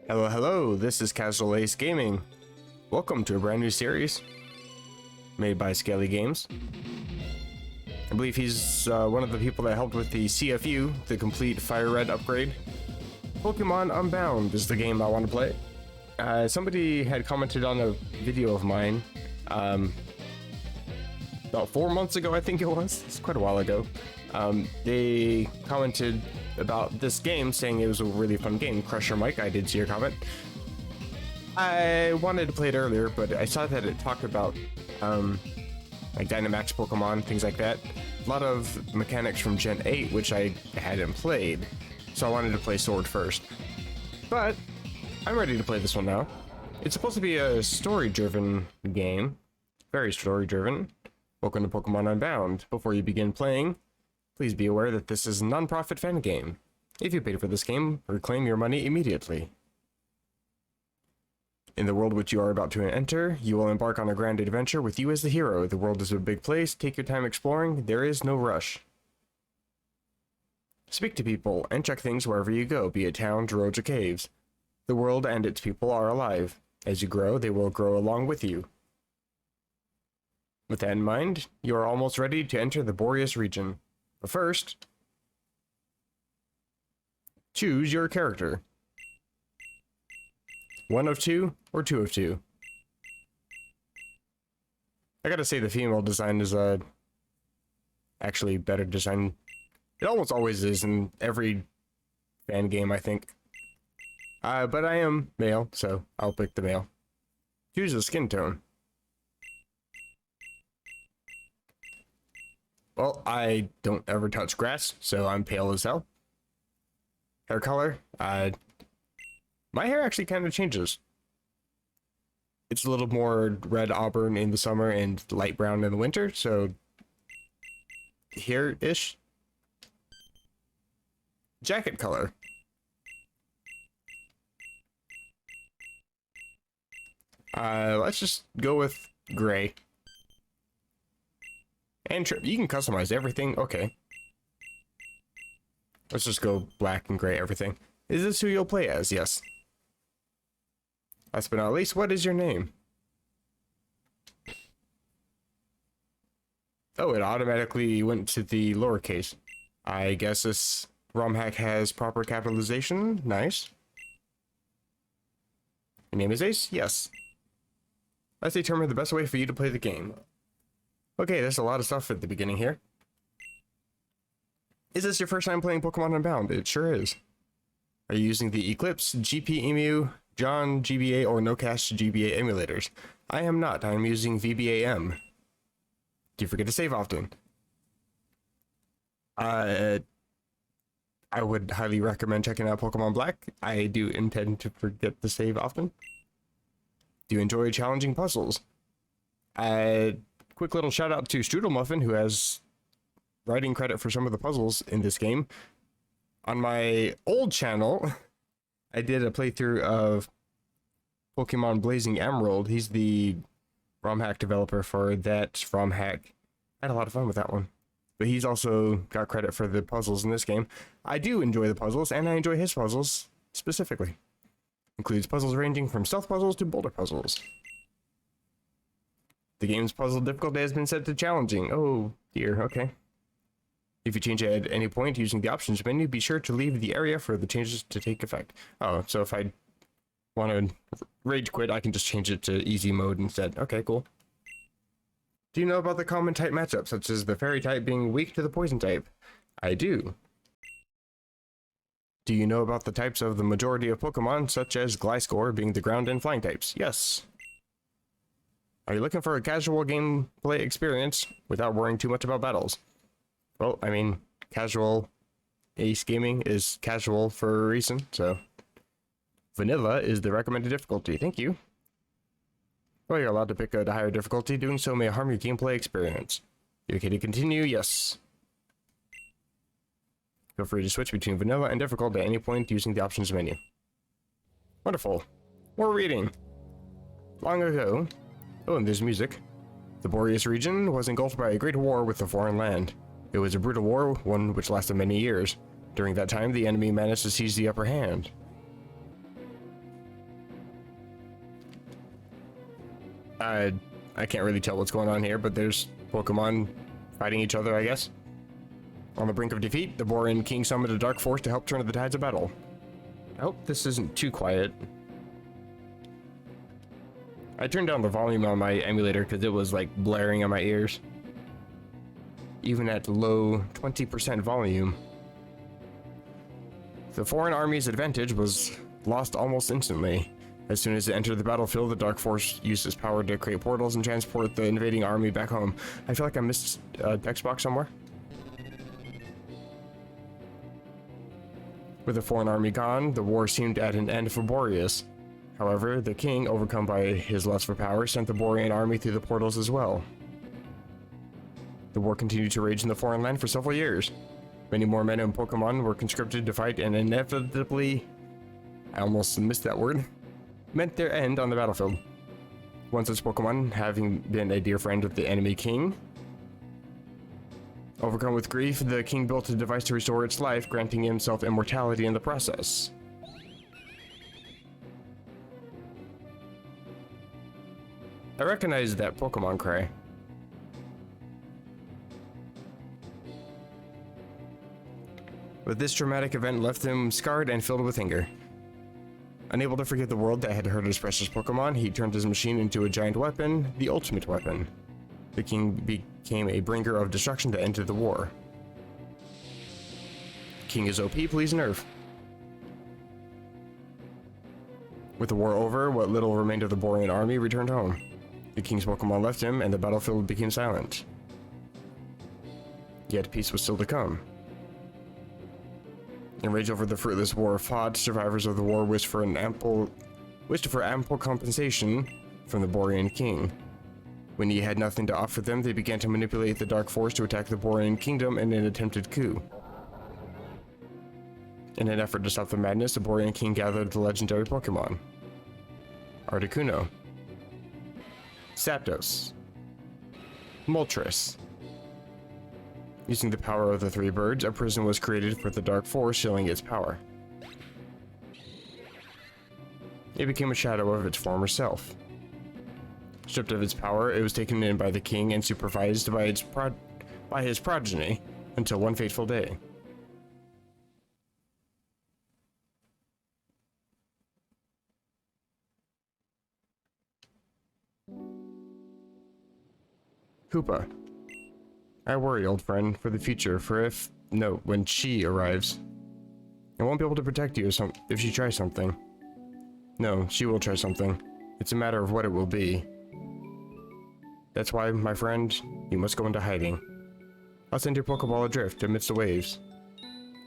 Hello, hello, this is Casual Ace Gaming. Welcome to a brand new series made by Scaly Games. I believe he's one of the people that helped with the CFU, the complete Fire Red upgrade. Pokemon Unbound is the game I want to play. Somebody had commented on a video of mine about 4 months ago, I think it was. It's quite a while ago. They commented about this game, saying it was a really fun game. Crusher Mike, I did see your comment. I wanted to play it earlier, but I saw that it talked about like Dynamax Pokemon, things like that. A lot of mechanics from Gen 8, which I hadn't played, so I wanted to play Sword first. But I'm ready to play this one now. It's supposed to be a story-driven game, very story-driven. Welcome to Pokemon Unbound. Before you begin playing, please be aware that this is a non-profit fan game. If you paid for this game, reclaim your money immediately. In the world which you are about to enter, you will embark on a grand adventure with you as the hero. The world is a big place. Take your time exploring. There is no rush. Speak to people and check things wherever you go, be it towns, roads, or caves. The world and its people are alive. As you grow, they will grow along with you. With that in mind, you are almost ready to enter the Boreas region. But first, choose your character. 1 of 2 or 2 of 2. I gotta say the female design is actually better design. It almost always is in every fan game, I think. But I am male, so I'll pick the male. Choose a skin tone. Well, I don't ever touch grass, so I'm pale as hell. Hair color, my hair actually kind of changes. It's a little more red auburn in the summer and light brown in the winter, so here-ish. Jacket color. Let's just go with gray. And you can customize everything. Okay. Let's just go black and gray everything. Is this who you'll play as? Yes. Last but not least, what is your name? Oh, it automatically went to the lowercase. I guess this ROM hack has proper capitalization. Nice. Your name is Ace? Yes. Let's determine the best way for you to play the game. Okay, there's a lot of stuff at the beginning here. Is this your first time playing Pokemon Unbound? It sure is. Are you using the Eclipse, GP Emu, John GBA, or NoCash GBA emulators? I am not. I am using VBAM. Do you forget to save often? I would highly recommend checking out Pokemon Black. I do intend to forget to save often. Do you enjoy challenging puzzles? Quick little shout out to Strudel Muffin, who has writing credit for some of the puzzles in this game. On my old channel, I did a playthrough of Pokemon Blazing Emerald. He's the ROM hack developer for that ROM hack. I had a lot of fun with that one. But he's also got credit for the puzzles in this game. I do enjoy the puzzles, and I enjoy his puzzles specifically. Includes puzzles ranging from stealth puzzles to boulder puzzles. The game's puzzle difficulty has been set to challenging. Oh dear, okay. If you change it at any point using the options menu, be sure to leave the area for the changes to take effect. Oh, so if I want to rage quit, I can just change it to easy mode instead. Okay, cool. Do you know about the common type matchups, such as the fairy type being weak to the poison type? I do. Do you know about the types of the majority of Pokemon, such as Gliscor being the ground and flying types? Yes. Are you looking for a casual gameplay experience without worrying too much about battles? Well, I mean, casual Ace Gaming is casual for a reason, so vanilla is the recommended difficulty. Thank you. Well, you're allowed to pick a higher difficulty. Doing so may harm your gameplay experience. You okay to continue? Yes. Feel free to switch between vanilla and difficult at any point using the options menu. Wonderful. More reading. Long ago... Oh, and there's music. The Boreas region was engulfed by a great war with a foreign land. It was a brutal war, one which lasted many years. During that time, the enemy managed to seize the upper hand. I can't really tell what's going on here, but there's Pokemon fighting each other, I guess. On the brink of defeat, the Borean King summoned a dark force to help turn the tides of battle. I hope this isn't too quiet. I turned down the volume on my emulator because it was like blaring in my ears. Even at low 20% volume. The foreign army's advantage was lost almost instantly. As soon as it entered the battlefield, the Dark Force used its power to create portals and transport the invading army back home. I feel like I missed a text box somewhere. With the foreign army gone, the war seemed at an end for Boreas. However, the king, overcome by his lust for power, sent the Borean army through the portals as well. The war continued to rage in the foreign land for several years. Many more men and Pokemon were conscripted to fight and inevitably, I almost missed that word, met their end on the battlefield. One such Pokemon, having been a dear friend of the enemy king, overcome with grief, the king built a device to restore its life, granting himself immortality in the process. I recognize that Pokemon cry. But this dramatic event left him scarred and filled with anger. Unable to forgive the world that had hurt his precious Pokemon, he turned his machine into a giant weapon, the ultimate weapon. The king became a bringer of destruction to enter the war. King is OP, please nerf. With the war over, what little remained of the Borean army returned home. The king's Pokemon left him, and the battlefield became silent. Yet peace was still to come. Enraged over the fruitless war fought, survivors of the war wished for ample compensation from the Borean king. When he had nothing to offer them, they began to manipulate the Dark Force to attack the Borean kingdom in an attempted coup. In an effort to stop the madness, the Borean king gathered the legendary Pokemon. Articuno, Zapdos, Moltres. Using the power of the three birds, a prison was created for the Dark Force, shielding its power. It became a shadow of its former self. Stripped of its power, it was taken in by the king and supervised by his progeny until one fateful day. Hoopa. I worry, old friend, for the future, when she arrives. I won't be able to protect you if she tries something. No, she will try something. It's a matter of what it will be. That's why, my friend, you must go into hiding. I'll send your Pokeball adrift amidst the waves.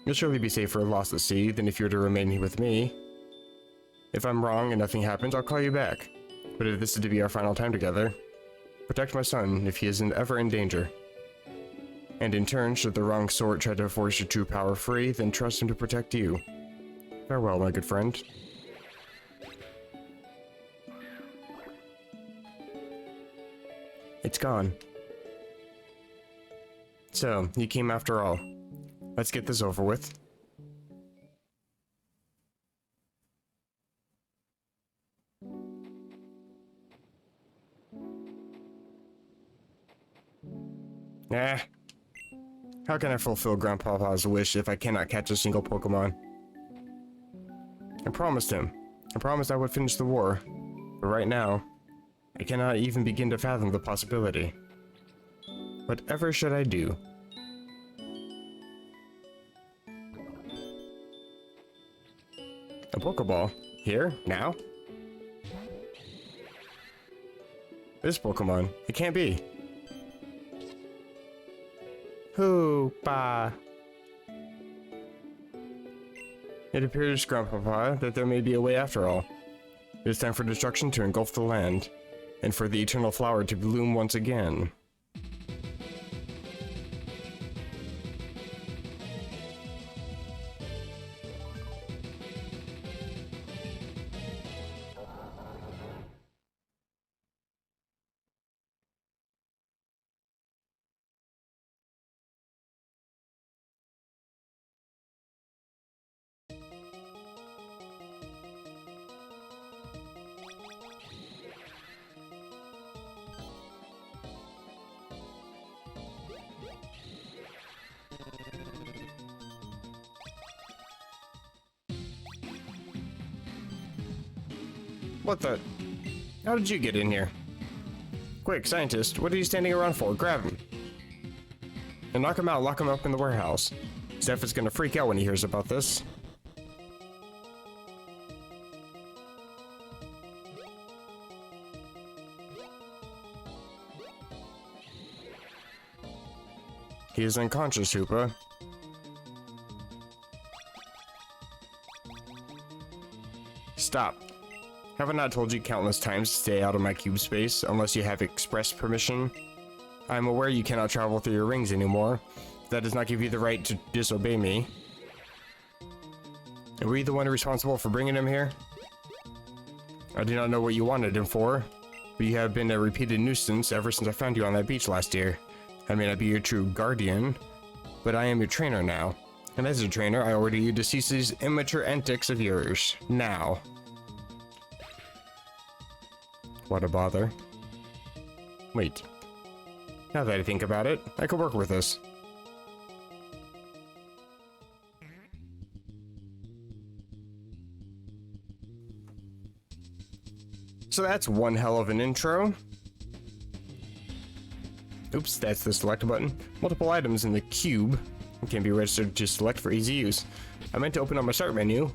You'll surely be safer lost at sea than if you were to remain here with me. If I'm wrong and nothing happens, I'll call you back. But if this is to be our final time together, protect my son if he is ever in danger. And in turn, should the wrong sort try to force your true power free, then trust him to protect you. Farewell, my good friend. It's gone. So, you came after all. Let's get this over with. How can I fulfill Grandpapa's wish if I cannot catch a single Pokemon? I promised him. I promised I would finish the war. But right now, I cannot even begin to fathom the possibility. Whatever should I do? A Pokeball? Here? Now? This Pokemon? It can't be. Hoopa. It appears, Grandpapa, that there may be a way after all. It is time for destruction to engulf the land, and for the eternal flower to bloom once again. What the? How did you get in here? Quick, scientist, what are you standing around for? Grab him. And knock him out, lock him up in the warehouse. Zeph is gonna freak out when he hears about this. He is unconscious, Hoopa. Stop. Have I not told you countless times to stay out of my cube space unless you have express permission? I am aware you cannot travel through your rings anymore. That does not give you the right to disobey me. Were you the one responsible for bringing him here? I do not know what you wanted him for, but you have been a repeated nuisance ever since I found you on that beach last year. I may not be your true guardian, but I am your trainer now. And as a trainer, I order you to cease these immature antics of yours. Now. What a bother. Wait. Now that I think about it, I could work with this. So that's one hell of an intro. Oops, that's the select button. Multiple items in the cube can be registered to select for easy use. I meant to open up my start menu,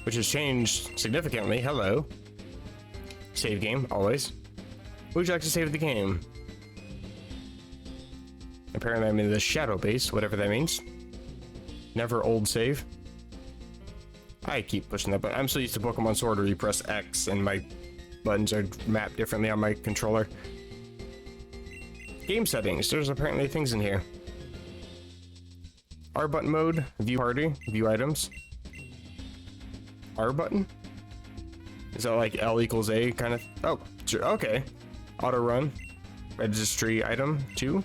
which has changed significantly. Hello. Save game, always. Would you like to save the game? Apparently I'm in the shadow base, whatever that means. Never old save. I keep pushing that button. I'm so used to Pokemon Sword where you press X and my buttons are mapped differently on my controller. Game settings. There's apparently things in here. R button mode, view party, view items. R button? Is that like L equals A kind of? Oh, sure. Okay. Auto run. Registry item 2.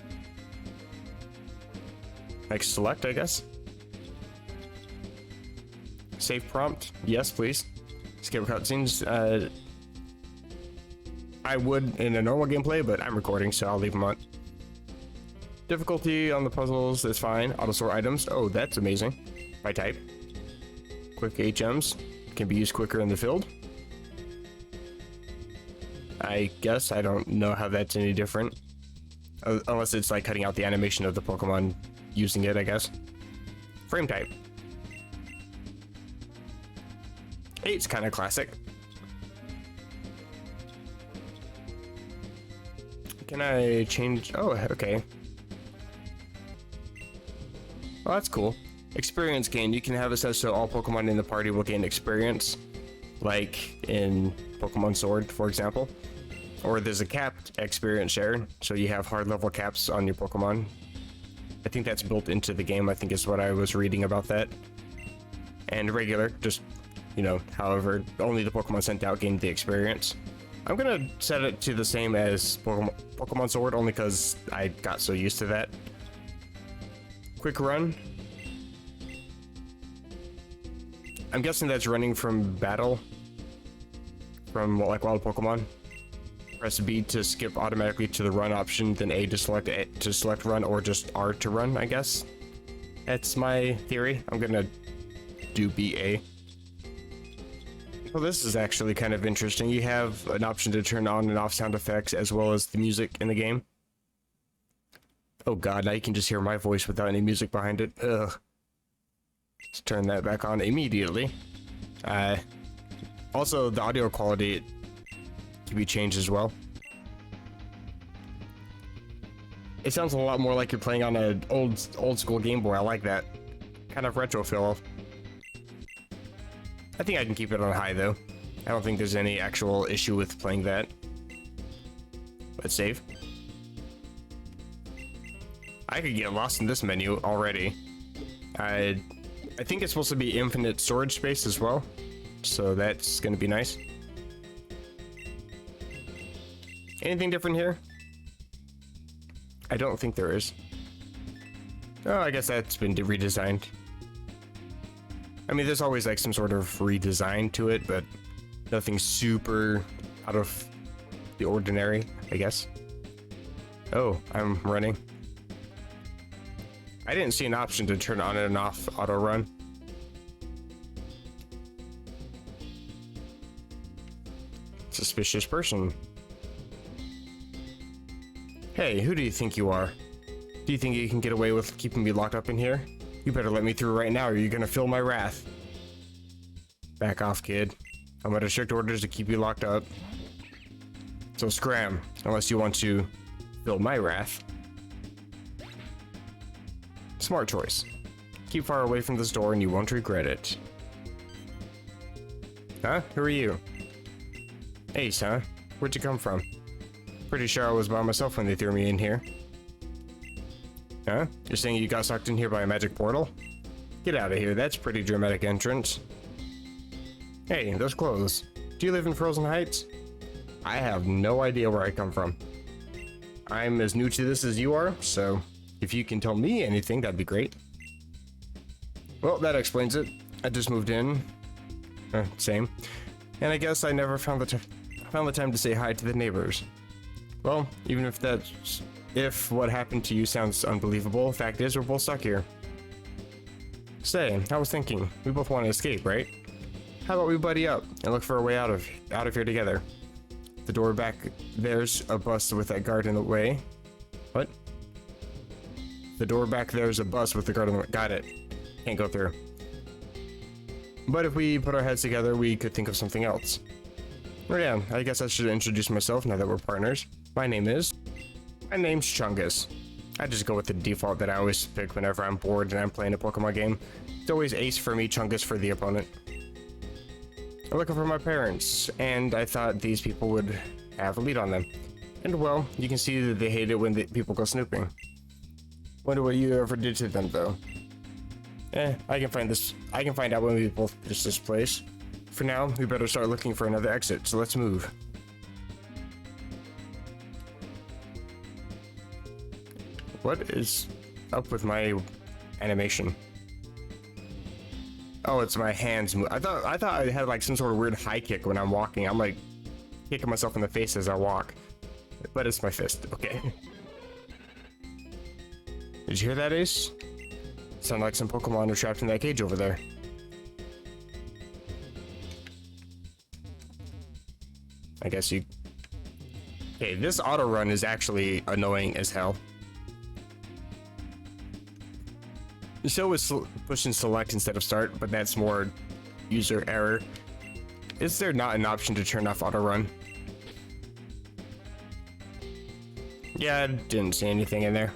Like select, I guess. Save prompt. Yes, please. Skip cutscenes. I would in a normal gameplay, but I'm recording, so I'll leave them on. Difficulty on the puzzles is fine. Auto sort items. Oh, that's amazing. By type. Quick HMs can be used quicker in the field. I guess I don't know how that's any different. Unless it's like cutting out the animation of the Pokemon using it, I guess. Frame type. 8's kind of classic. Can I change? Oh, okay. Oh, that's cool. Experience gain. You can have it set so all Pokemon in the party will gain experience. Like in Pokemon Sword, for example. Or there's a capped experience share, so you have hard level caps on your Pokemon. I think that's built into the game, I think is what I was reading about that. And regular, just, you know, however, only the Pokemon sent out gained the experience. I'm gonna set it to the same as Pokemon Sword, only because I got so used to that. Quick run. I'm guessing that's running from battle. From like wild Pokemon. Press B to skip automatically to the run option, then A to select run, or just R to run, I guess. That's my theory. I'm gonna do BA. Well, this is actually kind of interesting. You have an option to turn on and off sound effects as well as the music in the game. Oh god, now you can just hear my voice without any music behind it. Ugh. Let's turn that back on immediately. Also, the audio quality can be changed as well. It sounds a lot more like you're playing on an old school Game Boy. I like that. Kind of retro feel. I think I can keep it on high though. I don't think there's any actual issue with playing that. Let's save. I could get lost in this menu already. I think it's supposed to be infinite storage space as well, so that's gonna be nice. Anything different here? I don't think there is. Oh, I guess that's been redesigned. I mean, there's always like some sort of redesign to it, but nothing super out of the ordinary, I guess. Oh, I'm running. I didn't see an option to turn on and off auto run. Suspicious person. Hey, who do you think you are? Do you think you can get away with keeping me locked up in here? You better let me through right now or you're gonna feel my wrath. Back off, kid. I'm under strict orders to keep you locked up. So scram, unless you want to feel my wrath. Smart choice. Keep far away from this door and you won't regret it. Huh? Who are you? Ace, huh? Where'd you come from? Pretty sure I was by myself when they threw me in here. Huh? You're saying you got sucked in here by a magic portal? Get out of here, that's pretty dramatic entrance. Hey, those clothes. Do you live in Frozen Heights? I have no idea where I come from. I'm as new to this as you are, so if you can tell me anything, that'd be great. Well, that explains it. I just moved in. Same. And I guess I never found the time to say hi to the neighbors. Well, even if what happened to you sounds unbelievable, fact is we're both stuck here. Say, I was thinking, we both want to escape, right? How about we buddy up and look for a way out of here together? The door back there's a bus with that guard in the way. What? The door back there's a bus with the guard in the way. Got it. Can't go through. But if we put our heads together, we could think of something else. Oh yeah, I guess I should introduce myself now that we're partners. My name's Chungus. I just go with the default that I always pick whenever I'm bored and I'm playing a Pokemon game. It's always Ace for me, Chungus for the opponent. I'm looking for my parents, and I thought these people would have a lead on them. And well, you can see that they hate it when people go snooping. Wonder what you ever did to them, though. I can find out when we both finish this place. For now, we better start looking for another exit, so let's move. What is up with my animation? Oh, it's my hands move. I thought I had like some sort of weird high kick when I'm walking. I'm like kicking myself in the face as I walk. But it's my fist. Okay. Did you hear that, Ace? Sound like some Pokemon are trapped in that cage over there. I guess you... Okay, this auto run is actually annoying as hell. The show is pushing select instead of start, but that's more user error. Is there not an option to turn off auto run? Yeah, I didn't see anything in there.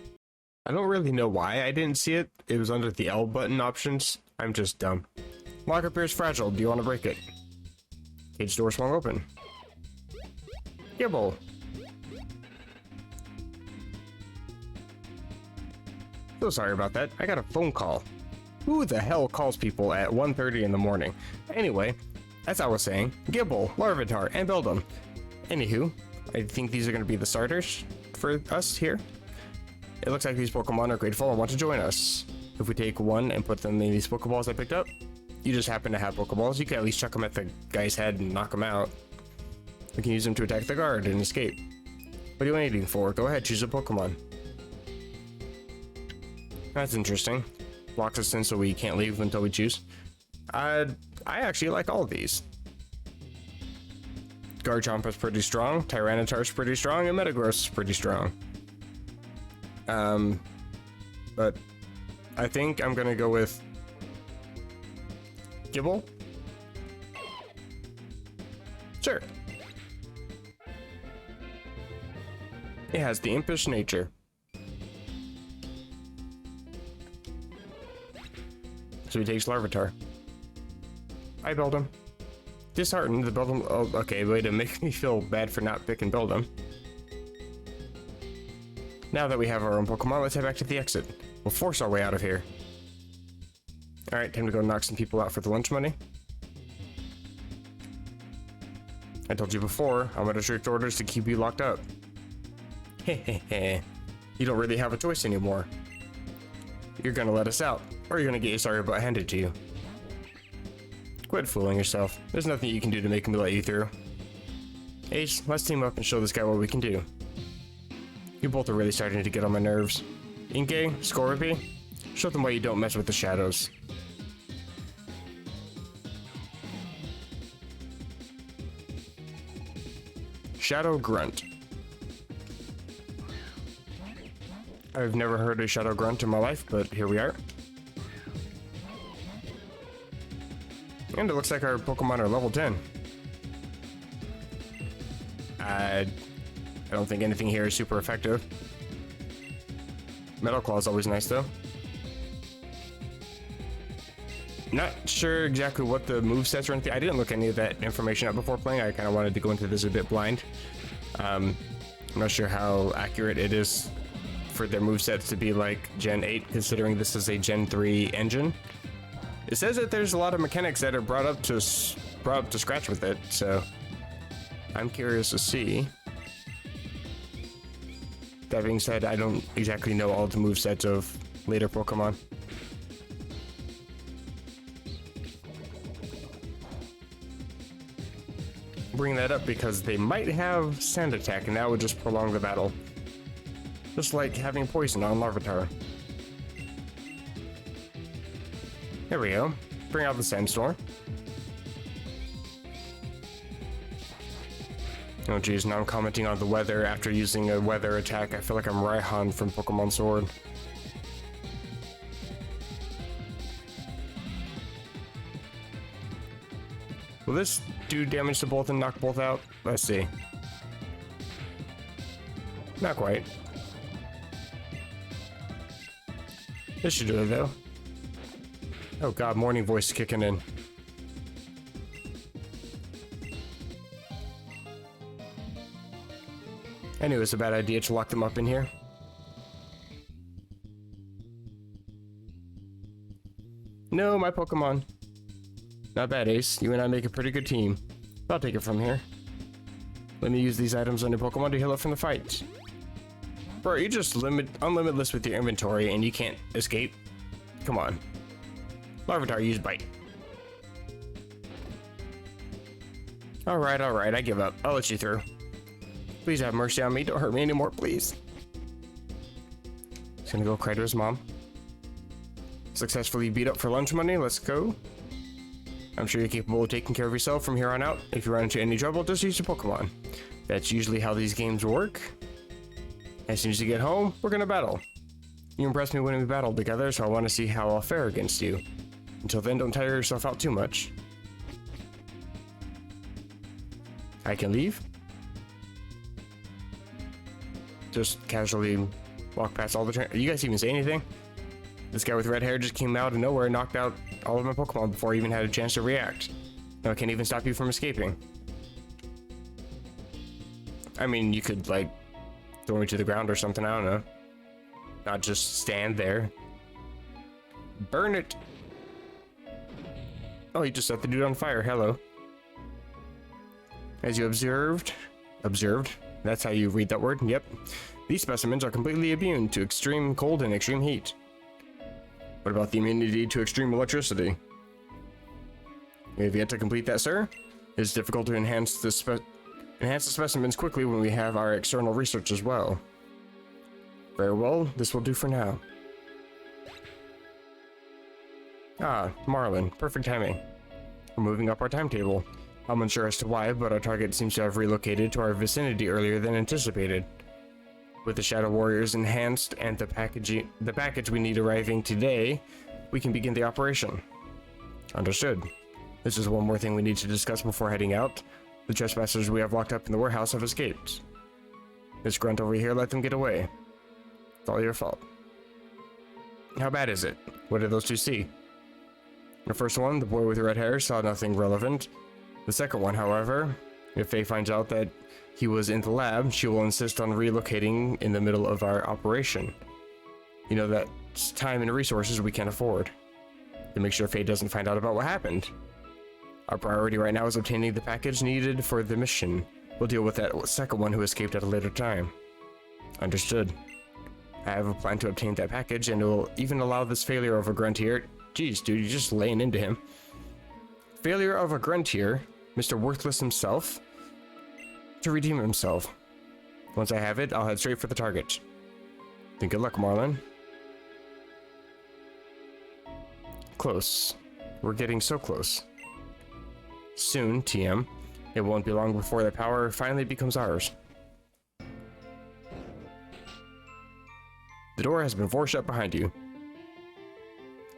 I don't really know why I didn't see it. It was under the L button options. I'm just dumb. Lock appears fragile. Do you want to break it? Cage door swung open. Gibble. So sorry about that. I got a phone call. Who the hell calls people at 1:30 in the morning? Anyway, as I was saying, Gibble, Larvitar, and Beldum. Anywho, I think these are going to be the starters for us here. It looks like these Pokemon are grateful and want to join us. If we take one and put them in these Pokeballs I picked up, you just happen to have Pokeballs, you can at least chuck them at the guy's head and knock him out. We can use them to attack the guard and escape. What are you waiting for? Go ahead, choose a Pokemon. That's interesting. Locks us in so we can't leave until we choose. I actually like all of these. Garchomp is pretty strong, Tyranitar is pretty strong, and Metagross is pretty strong. But I think I'm gonna go with Gibble. Sure. It has the impish nature. So he takes Larvitar. I build him. Disheartened, the Beldum. Oh, okay, way to make me feel bad for not picking Beldum. Now that we have our own Pokemon, let's head back to the exit. We'll force our way out of here. Alright, time to go knock some people out for the lunch money. I told you before, I'm under strict orders to keep you locked up. Hehehe. You don't really have a choice anymore. You're gonna let us out, or you're gonna get your sorry butt handed to you. Quit fooling yourself. There's nothing you can do to make me let you through. Ace, let's team up and show this guy what we can do. You both are really starting to get on my nerves. Inkay, Scorpy, show them why you don't mess with the shadows. Shadow Grunt. I've never heard a Shadow Grunt in my life, but here we are. And it looks like our Pokemon are level 10. I don't think anything here is super effective. Metal Claw is always nice though. Not sure exactly what the movesets or anything. I didn't look any of that information up before playing. I kind of wanted to go into this a bit blind. I'm not sure how accurate it is for their movesets to be like Gen 8, considering this is a Gen 3 engine. It says that there's a lot of mechanics that are brought up to scratch with it, so I'm curious to see. That being said, I don't exactly know all the movesets of later Pokemon. Bring that up because they might have Sand Attack, and that would just prolong the battle. Just like having Poison on Larvitar. There we go. Bring out the Sandstorm. Oh geez, now I'm commenting on the weather after using a weather attack. I feel like I'm Raihan from Pokemon Sword. Will this do damage to both and knock both out? Let's see. Not quite. This should do it though. Oh god, morning voice kicking in. I knew it was a bad idea to lock them up in here. No, my Pokemon. Not bad, Ace. You and I make a pretty good team. I'll take it from here. Let me use these items on your Pokemon to heal up from the fight. Bro, you just unlimitless with your inventory and you can't escape? Come on. Larvitar, use Bite. Alright, I give up. I'll let you through. Please have mercy on me. Don't hurt me anymore, please. He's gonna go cry to his mom. Successfully beat up for lunch money. Let's go. I'm sure you're capable of taking care of yourself from here on out. If you run into any trouble, just use your Pokemon. That's usually how these games work. As soon as you get home, we're gonna battle. You impressed me when we battled together, so I want to see how I'll fare against you. Until then, don't tire yourself out too much. I can leave? Just casually walk past all the train. You guys even say anything? This guy with red hair just came out of nowhere and knocked out all of my Pokemon before I even had a chance to react. Now I can't even stop you from escaping. I mean, you could, like, throw me to the ground or something, I don't know. Not just stand there. Burn it! Oh, he just set the dude on fire, hello. As you observed, that's how you read that word, yep. These specimens are completely immune to extreme cold and extreme heat. What about the immunity to extreme electricity? We have yet to complete that, sir. It is difficult to enhance the specimens quickly when we have our external research as well. Very well, this will do for now. Ah, Marlin, perfect timing. We're moving up our timetable. I'm unsure as to why, but our target seems to have relocated to our vicinity earlier than anticipated. With the Shadow Warriors enhanced and the package we need arriving today, we can begin the operation. Understood. This is one more thing we need to discuss before heading out. The trespassers we have locked up in the warehouse have escaped. This grunt over here let them get away. It's all your fault. How bad is it? What did those two see? The first one, the boy with red hair, saw nothing relevant. The second one, however, if Faye finds out that he was in the lab, she will insist on relocating in the middle of our operation. You know, that's time and resources we can't afford. To make sure Faye doesn't find out about what happened. Our priority right now is obtaining the package needed for the mission. We'll deal with that second one who escaped at a later time. Understood. I have a plan to obtain that package, and it will even allow this failure of a grunt here. Jeez, dude, you're just laying into him. Failure of a grunt here, Mr. Worthless himself, to redeem himself. Once I have it, I'll head straight for the target. Then good luck, Marlin. Close. We're getting so close. Soon, TM. It won't be long before the power finally becomes ours. The door has been forced shut behind you.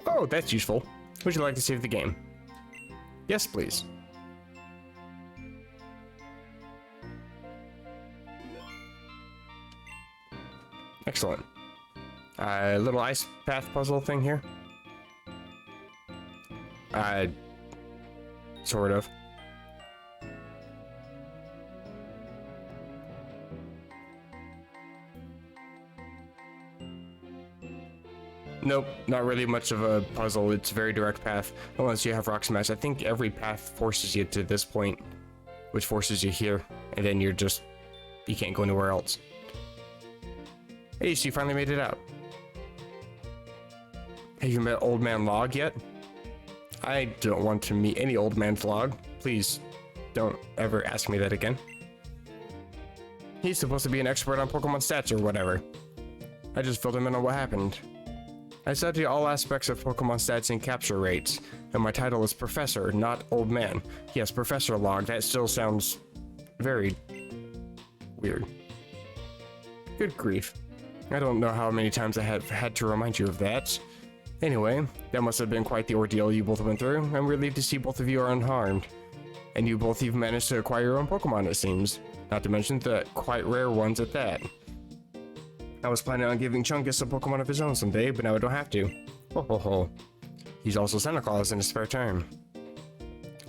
Oh, that's useful. Would you like to save the game? Yes, please. Excellent. Little ice path puzzle thing here. Sort of. Nope, not really much of a puzzle. It's a very direct path, unless you have Rock Smash. I think every path forces you to this point, which forces you here, and then you can't go anywhere else. Hey, so you finally made it out. Have you met Old Man Log yet? I don't want to meet any Old Man Log. Please, don't ever ask me that again. He's supposed to be an expert on Pokemon stats or whatever. I just filled him in on what happened. I study all aspects of Pokemon stats and capture rates, and my title is Professor, not Old Man. Yes, Professor Log, that still sounds very weird. Good grief. I don't know how many times I have had to remind you of that. Anyway, that must have been quite the ordeal you both went through. I'm relieved to see both of you are unharmed. And you both even managed to acquire your own Pokemon, it seems. Not to mention the quite rare ones at that. I was planning on giving Chungus a Pokemon of his own someday, but now I don't have to. Ho ho ho. He's also Santa Claus in his spare time.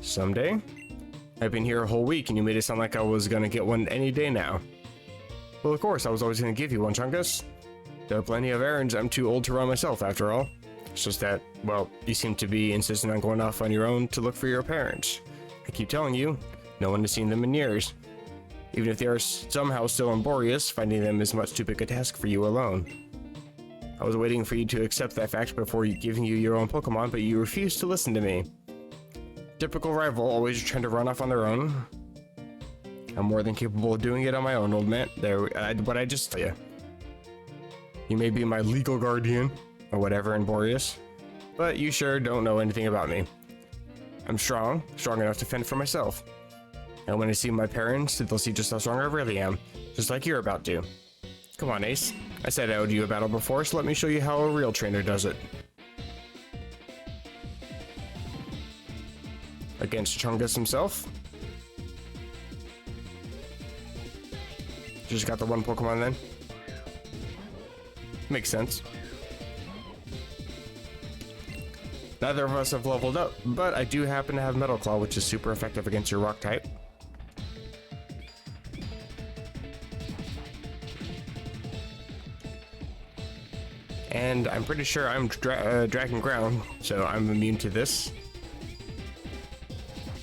Someday? I've been here a whole week and you made it sound like I was gonna get one any day now. Well, of course, I was always gonna give you one, Chungus. There are plenty of errands I'm too old to run myself, after all. It's just that, well, you seem to be insistent on going off on your own to look for your parents. I keep telling you, no one has seen them in years. Even if they are somehow still in Boreas, finding them is much too big a task for you alone. I was waiting for you to accept that fact before giving you your own Pokemon, but you refused to listen to me. Typical rival, always trying to run off on their own. I'm more than capable of doing it on my own, old man. What I just tell you. You may be my legal guardian, or whatever in Boreas, but you sure don't know anything about me. I'm strong enough to fend for myself. And when I see my parents, they'll see just how strong I really am, just like you're about to. Come on, Ace. I said I owed you a battle before, so let me show you how a real trainer does it. Against Chungus himself. Just got the one Pokemon then. Makes sense. Neither of us have leveled up, but I do happen to have Metal Claw, which is super effective against your rock type. And I'm pretty sure I'm Dragon Ground, so I'm immune to this.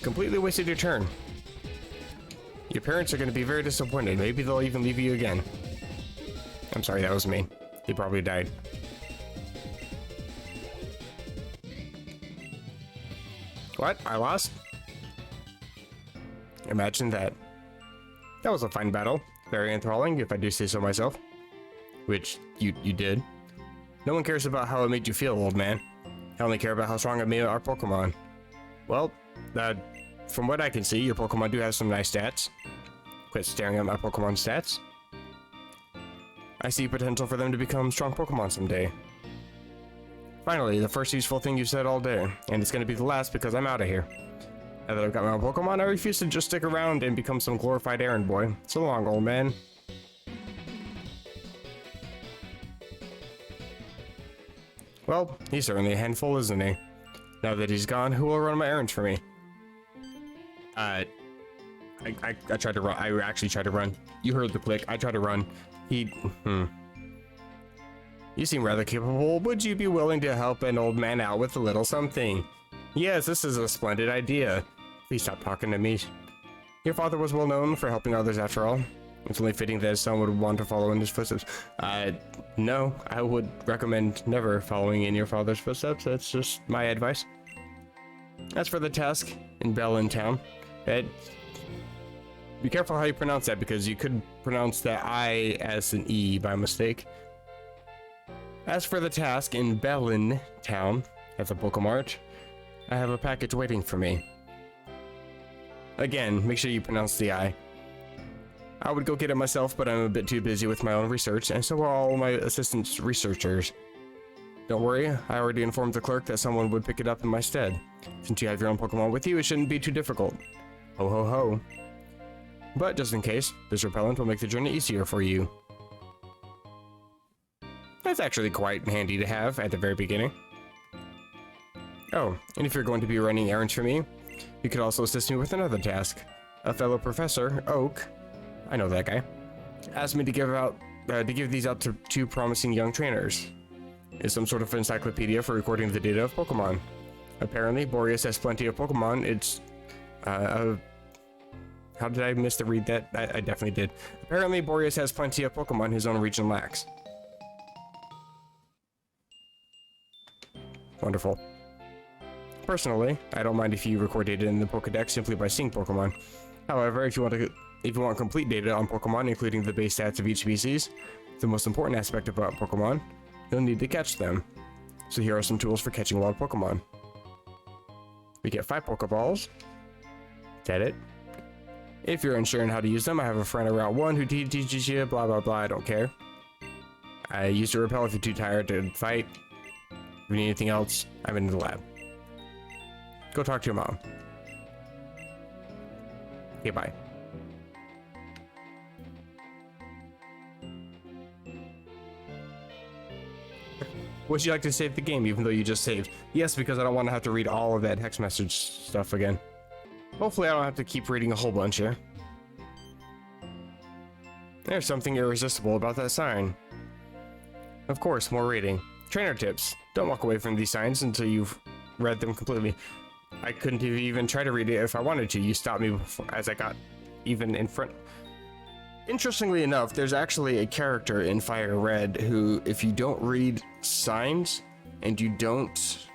Completely wasted your turn. Your parents are going to be very disappointed. Maybe they'll even leave you again. I'm sorry, that was me. He probably died. What? I lost? Imagine that. That was a fine battle. Very enthralling, if I do say so myself. Which, you did. No one cares about how it made you feel, old man. I only care about how strong it made our Pokemon. Well, from what I can see, your Pokemon do have some nice stats. Quit staring at my Pokemon stats. I see potential for them to become strong Pokemon someday. Finally, the first useful thing you said all day, and it's going to be the last because I'm out of here. Now that I've got my own Pokemon, I refuse to just stick around and become some glorified errand boy. So long, old man. Well, he's certainly a handful, isn't he? Now that he's gone, who will run my errands for me? I tried to run. I actually tried to run. You heard the click. I tried to run. You seem rather capable. Would you be willing to help an old man out with a little something? Yes, this is a splendid idea. Please stop talking to me. Your father was well known for helping others after all. It's only fitting that his son would want to follow in his footsteps. No, I would recommend never following in your father's footsteps. That's just my advice. As for the task in Bellin Town, be careful how you pronounce that because you could pronounce that I as an E by mistake. As for the task in Bellin Town at the Pokemart, I have a package waiting for me. Again, make sure you pronounce the I. I would go get it myself, but I'm a bit too busy with my own research, and so are all my assistant researchers. Don't worry, I already informed the clerk that someone would pick it up in my stead. Since you have your own Pokemon with you, it shouldn't be too difficult. Ho ho ho. But just in case, this repellent will make the journey easier for you. That's actually quite handy to have at the very beginning. Oh, and if you're going to be running errands for me, you could also assist me with another task. A fellow professor, Oak, I know that guy, asked me to give these out to two promising young trainers. It's some sort of encyclopedia for recording the data of Pokemon. Apparently, Boreas has plenty of Pokemon. It's, how did I miss to read that? I definitely did. Apparently, Boreas has plenty of Pokemon his own region lacks. Wonderful. Personally, I don't mind if you record data in the Pokedex simply by seeing Pokemon. However, if you want complete data on Pokemon, including the base stats of each species, the most important aspect about Pokemon, you'll need to catch them. So here are some tools for catching wild Pokemon. We get 5 Pokeballs. Is that it? If you're unsure on how to use them, I have a friend on Route 1 who teaches you, blah blah blah, I don't care. I used to repel if you're too tired to fight. If you need anything else, I'm in the lab. Go talk to your mom. Okay, bye. Would you like to save the game even though you just saved? Yes, because I don't want to have to read all of that text message stuff again. Hopefully I don't have to keep reading a whole bunch here. There's something irresistible about that sign. Of course, more reading. Trainer tips. Don't walk away from these signs until you've read them completely. I couldn't have even tried to read it if I wanted to. You stopped me before, as I got even in front. Interestingly enough, there's actually a character in Fire Red who, if you don't read signs, and you don't...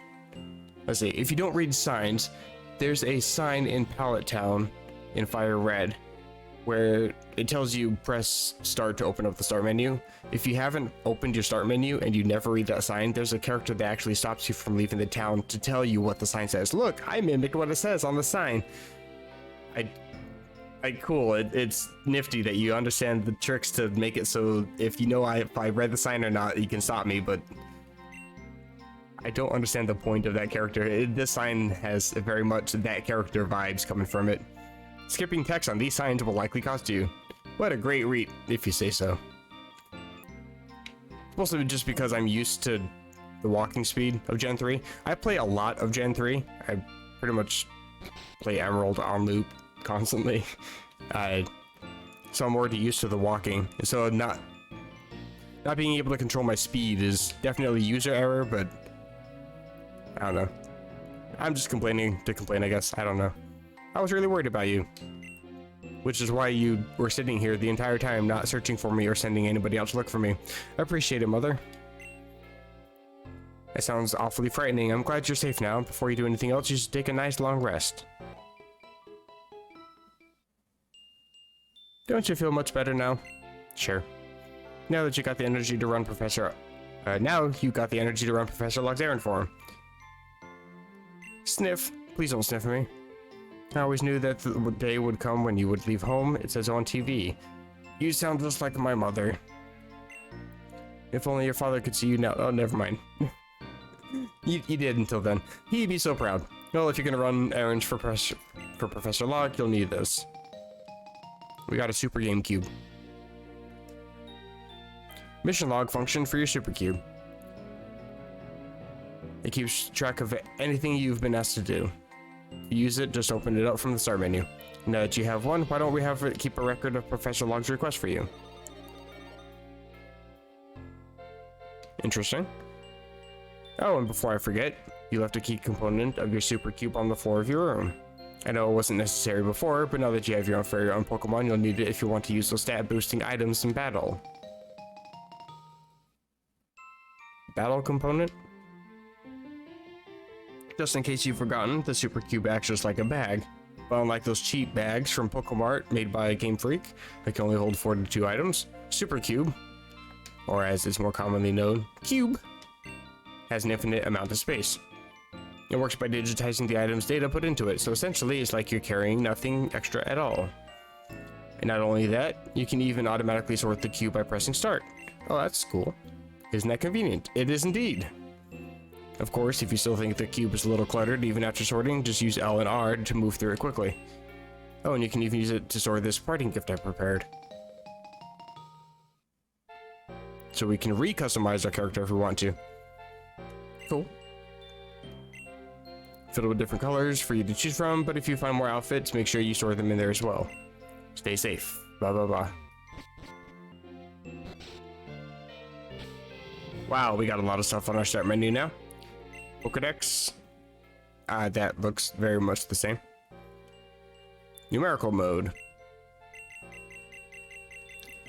Let's see, if you don't read signs, there's a sign in Pallet Town in Fire Red where it tells you press start to open up the start menu. If you haven't opened your start menu and you never read that sign, there's a character that actually stops you from leaving the town to tell you what the sign says. Look, I mimicked what it says on the sign. Cool. It's nifty that you understand the tricks to make it so if you know if I read the sign or not, you can stop me, but I don't understand the point of that character. This sign has very much that character vibes coming from it. Skipping text on these signs will likely cost you. What a great read, if you say so. It's mostly just because I'm used to the walking speed of Gen 3. I play a lot of Gen 3. I pretty much play Emerald on loop constantly. So I'm already used to the walking. So not being able to control my speed is definitely user error, but I don't know. I'm just complaining to complain, I guess. I don't know. I was really worried about you. Which is why you were sitting here the entire time, not searching for me or sending anybody else to look for me. I appreciate it, Mother. That sounds awfully frightening. I'm glad you're safe now. Before you do anything else, you should take a nice long rest. Don't you feel much better now? Sure. Now that you got the energy to run Professor Log's errand for him. Sniff. Please don't sniff me. I always knew that the day would come when you would leave home. It says on TV. You sound just like my mother. If only your father could see you now. Oh, never mind. you did until then. He'd be so proud. Well, if you're gonna run errands for Professor Log, you'll need this. We got a Super Game Cube. Mission log function for your Super Cube. It keeps track of anything you've been asked to do. Use it, just open it up from the start menu. Now that you have one, why don't we have it keep a record of Professor Log's request for you? Interesting. Oh, and before I forget, you left a key component of your Super Cube on the floor of your room. I know it wasn't necessary before, but now that you have your own Pokemon, you'll need it if you want to use those stat boosting items in battle. Battle component? Just in case you've forgotten, the Super Cube acts just like a bag. But unlike those cheap bags from Pokemart made by Game Freak that can only hold 4 to 2 items, Super Cube, or as it's more commonly known, Cube, has an infinite amount of space. It works by digitizing the item's data put into it, so essentially it's like you're carrying nothing extra at all. And not only that, you can even automatically sort the cube by pressing start. Oh, that's cool. Isn't that convenient? It is indeed. Of course, if you still think the cube is a little cluttered even after sorting, just use L and R to move through it quickly. Oh, and you can even use it to sort this parting gift I prepared. So we can re-customize our character if we want to. Cool. Filled with different colors for you to choose from, but if you find more outfits, make sure you store them in there as well. Stay safe. Blah, blah, blah. Wow, we got a lot of stuff on our start menu now. Pokedex. That looks very much the same. Numerical mode.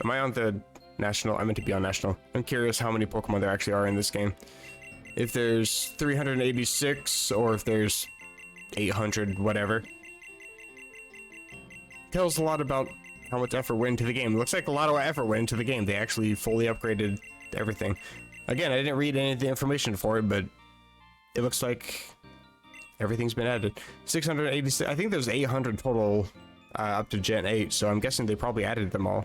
Am I on the national? I meant to be on national. I'm curious how many Pokemon there actually are in this game. If there's 386 or if there's 800, whatever. Tells a lot about how much effort went into the game. It looks like a lot of effort went into the game. They actually fully upgraded everything. Again, I didn't read any of the information for it, but it looks like everything's been added. 686. I think there's 800 total up to Gen 8, so I'm guessing they probably added them all.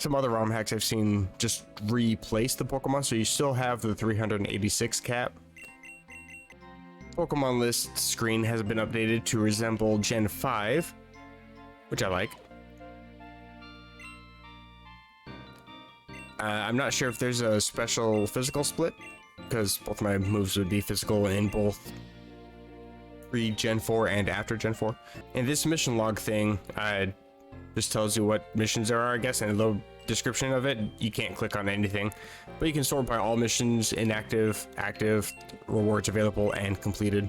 Some other ROM hacks I've seen just replace the Pokemon, so you still have the 386 cap. Pokemon list screen has been updated to resemble Gen 5, which I like. I'm not sure if there's a special physical split, because both my moves would be physical in both pre-Gen 4 and after Gen 4. And this mission log thing just tells you what missions there are, I guess, and a little description of it. You can't click on anything, but you can sort by all missions: inactive, active, rewards available, and completed.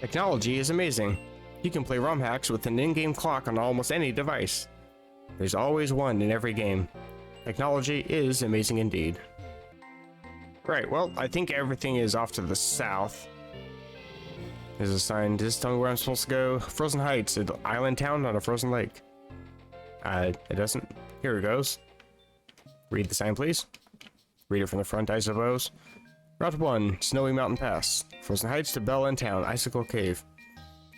Technology is amazing. You can play ROM hacks with an in-game clock on almost any device. There's always one in every game. Technology is amazing indeed. Right, well, I think everything is off to the south. There's a sign. Does this tell me where I'm supposed to go? Frozen Heights, an island town on a frozen lake. It doesn't. Here it goes. Read the sign, please. Read it from the front, I suppose. Route 1, Snowy Mountain Pass. Frozen Heights to Bell End Town, Icicle Cave.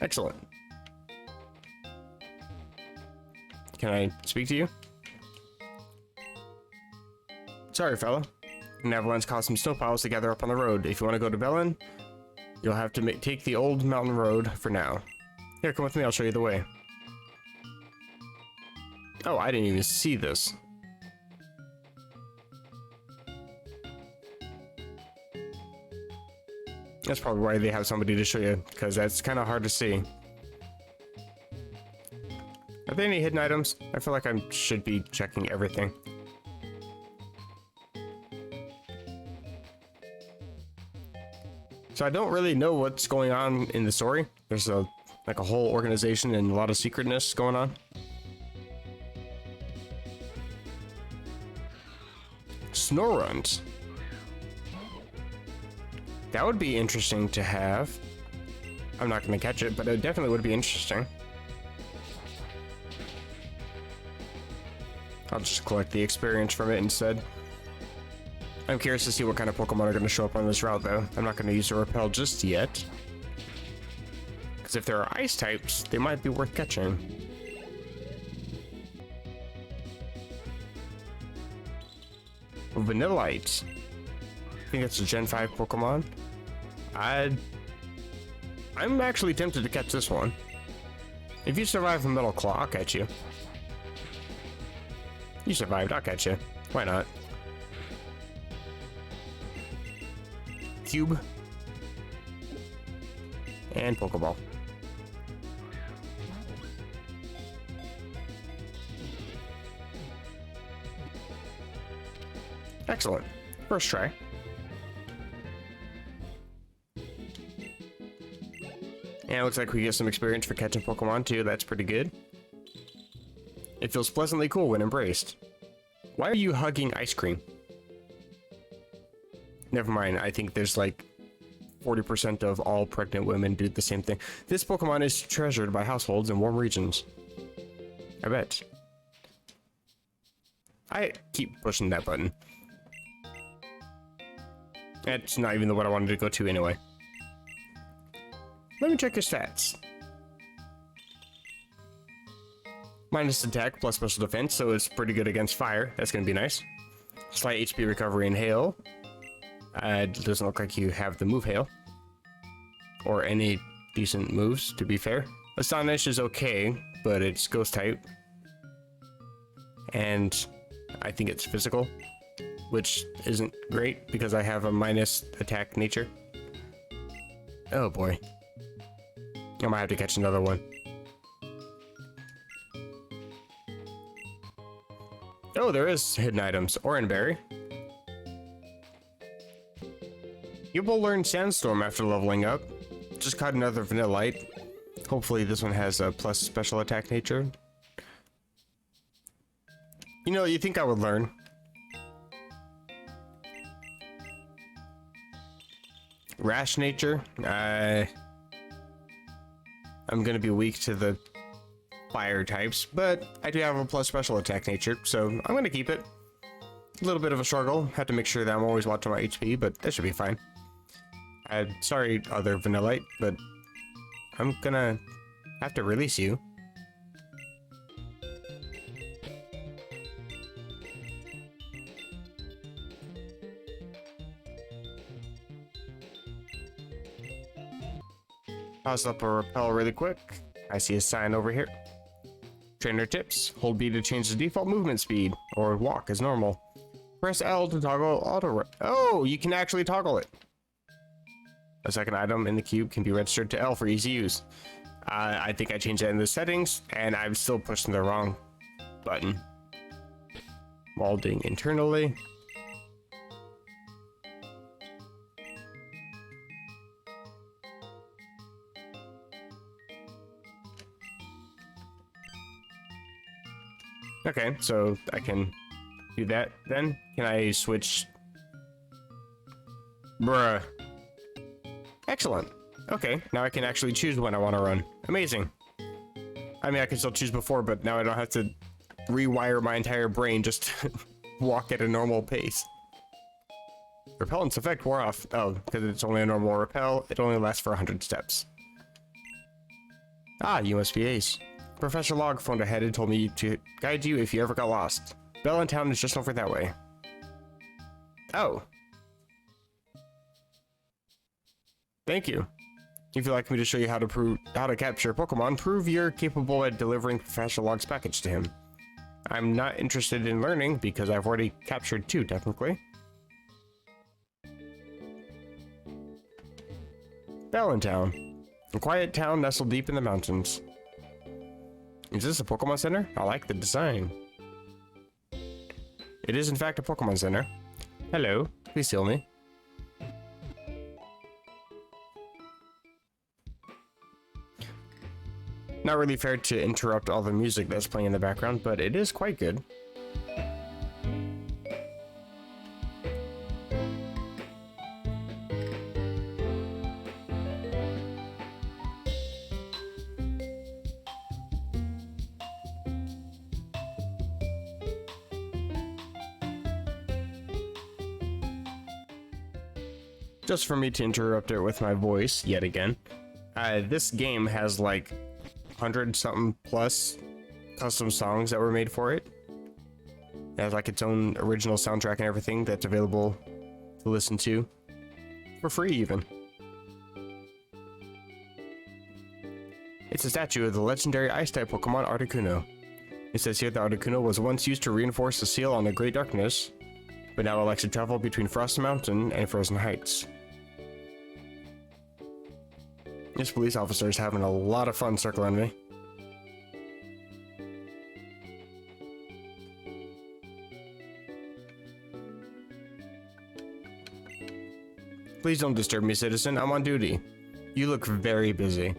Excellent. Can I speak to you? Sorry, fella. An avalanche caused some snow piles to gather up on the road. If you want to go to Bellin, you'll have to take the old mountain road for now. Here, come with me, I'll show you the way. Oh, I didn't even see this. That's probably why they have somebody to show you, because that's kind of hard to see. Are there any hidden items? I feel like I should be checking everything. So I don't really know what's going on in the story. There's a whole organization and a lot of secretness going on. Snorunt. That would be interesting to have. I'm not going to catch it, but it definitely would be interesting. I'll just collect the experience from it instead. I'm curious to see what kind of Pokemon are going to show up on this route, though. I'm not going to use a Repel just yet. Because if there are ice types, they might be worth catching. Vanillite. I think it's a Gen 5 Pokemon. I'm actually tempted to catch this one. If you survive the metal claw, I'll catch you. You survived, I'll catch you. Why not? Cube. And Pokeball. Excellent. First try. And it looks like we get some experience for catching Pokemon too. That's pretty good. It feels pleasantly cool when embraced. Why are you hugging ice cream? Never mind, I think there's like 40% of all pregnant women do the same thing. This Pokemon is treasured by households in warm regions. I bet. I keep pushing that button. That's not even the one I wanted to go to anyway. Let me check your stats. Minus attack plus special defense, so it's pretty good against fire. That's gonna be nice. Slight HP recovery in hail. It doesn't look like you have the move hail. Or any decent moves, to be fair. Astonish is okay, but it's ghost type. And I think it's physical, which isn't great because I have a minus attack nature. Oh boy. I might have to catch another one. Oh, there is hidden items. Oranberry. You will learn Sandstorm after leveling up. Just caught another Vanillite. Hopefully this one has a plus special attack nature. You know, you think I would learn. Rash nature. I'm gonna be weak to the fire types, but I do have a plus special attack nature, so I'm gonna keep it. A little bit of a struggle. Have to make sure that I'm always watching my HP, but that should be fine. Sorry, other Vanillite, but I'm gonna have to release you. Toss up a repel really quick. I see a sign over here. Trainer tips. Hold B to change the default movement speed, or walk as normal. Press L to toggle auto. Oh, you can actually toggle it. A second item in the cube can be registered to L for easy use. I think I changed that in the settings, and I'm still pushing the wrong button. Molding internally. Okay, so I can do that then. Can I switch? Bruh. Excellent. Okay, now I can actually choose when I want to run. Amazing. I mean, I can still choose before, but now I don't have to rewire my entire brain just to walk at a normal pace. Repellent's effect wore off. Oh, because it's only a normal repel. It only lasts for 100 steps. Ah, you must be Ace. Professor Log phoned ahead and told me to guide you if you ever got lost. Bell in town is just over that way. Oh. Thank you. If you'd like me to show you how to capture Pokemon, prove you're capable at delivering Professor Log's package to him. I'm not interested in learning because I've already captured 2, technically. Ballantown. A quiet town nestled deep in the mountains. Is this a Pokemon Center? I like the design. It is in fact a Pokemon Center. Hello, please heal me. Not really fair to interrupt all the music that's playing in the background, but it is quite good. Just for me to interrupt it with my voice yet again. This game has like 100-something plus custom songs that were made for it. It has like its own original soundtrack and everything that's available to listen to for free even. It's a statue of the legendary ice-type Pokemon Articuno. It says here that Articuno was once used to reinforce the seal on the Great Darkness, but now elects to travel between Frost Mountain and Frozen Heights. This police officer is having a lot of fun circling me. Please don't disturb me, citizen. I'm on duty. You look very busy.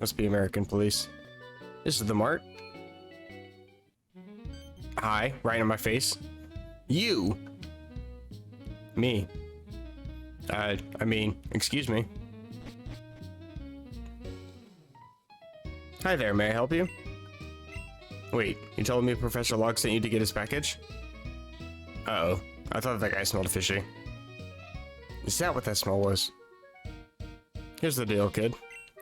Must be American police. This is the mart. Hi, right in my face. You! Me. I mean, excuse me. Hi there, may I help you? Wait, you told me Professor Log sent you to get his package? Uh-oh. I thought that guy smelled fishy. Is that what that smell was? Here's the deal, kid.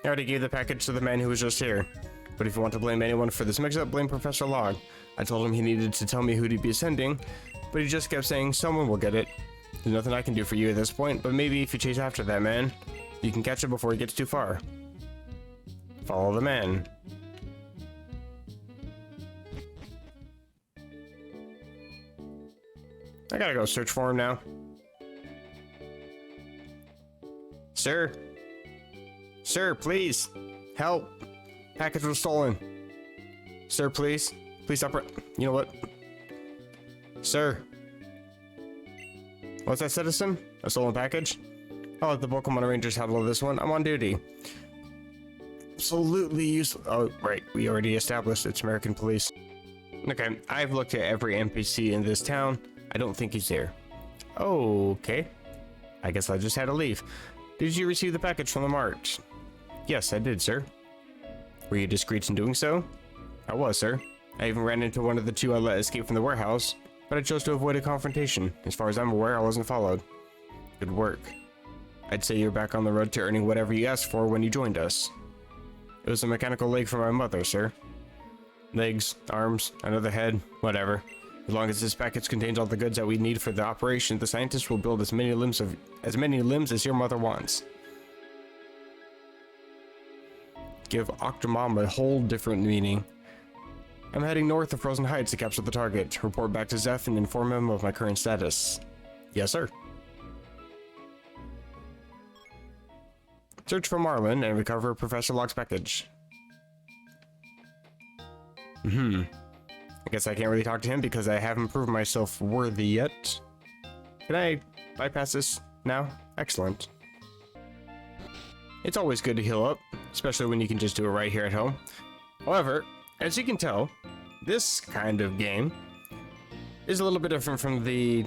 I already gave the package to the man who was just here. But if you want to blame anyone for this mix-up, blame Professor Log. I told him he needed to tell me who to be sending, but he just kept saying someone will get it. There's nothing I can do for you at this point, but maybe if you chase after that man, you can catch him before he gets too far. Follow the man. I gotta go search for him now. Sir? Sir, please! Help! Package was stolen. Sir, please? Please stop. You know what? Sir. What's that, citizen? A stolen package? I'll let the Pokemon Rangers handle this one. I'm on duty. Absolutely useless. Oh, right. We already established it's American police. Okay, I've looked at every NPC in this town. I don't think he's there. Okay. I guess I just had to leave. Did you receive the package from the mart? Yes, I did, sir. Were you discreet in doing so? I was, sir. I even ran into one of the two I let escape from the warehouse, but I chose to avoid a confrontation. As far as I'm aware, I wasn't followed. Good work. I'd say you're back on the road to earning whatever you asked for when you joined us. It was a mechanical leg for my mother, sir. Legs, arms, another head, whatever. As long as this package contains all the goods that we need for the operation, the scientists will build as many limbs as your mother wants. Give Octomom a whole different meaning. I'm heading north of Frozen Heights to capture the target. Report back to Zeph and inform him of my current status. Yes, sir. Search for Marlin and recover Professor Log's package. I guess I can't really talk to him because I haven't proved myself worthy yet. Can I bypass this now? Excellent. It's always good to heal up, especially when you can just do it right here at home. However, as you can tell, this kind of game is a little bit different from the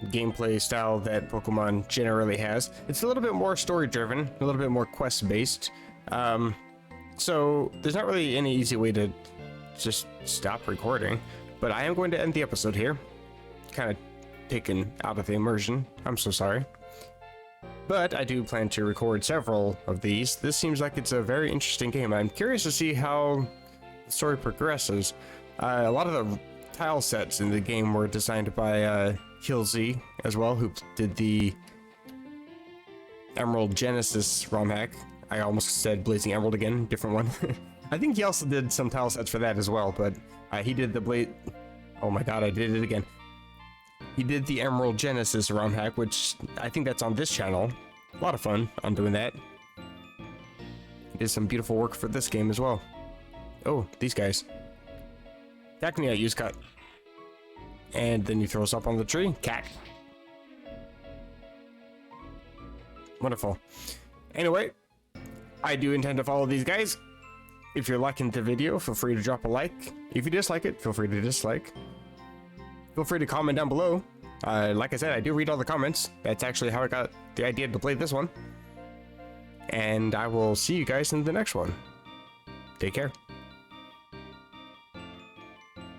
gameplay style that Pokemon generally has. It's a little bit more story-driven, a little bit more quest-based. So there's not really any easy way to just stop recording, but I am going to end the episode here. Kind of taken out of the immersion. I'm so sorry. But I do plan to record several of these. This seems like it's a very interesting game. I'm curious to see how the story progresses. A lot of the tile sets in the game were designed by Hilsey as well, who did the Emerald Genesis ROM hack. I almost said Blazing Emerald again, different one. I think he also did some tile sets for that as well, but he did the oh my god, I did it again. He did the Emerald Genesis ROM hack, which I think that's on this channel. A lot of fun on doing that. He did some beautiful work for this game as well. Oh, these guys. Attack me, I use cut. And then you throw us up on the tree. Cat. Wonderful. Anyway, I do intend to follow these guys. If you're liking the video, feel free to drop a like. If you dislike it, feel free to dislike. Feel free to comment down below. Like I said, I do read all the comments. That's actually how I got the idea to play this one. And I will see you guys in the next one. Take care.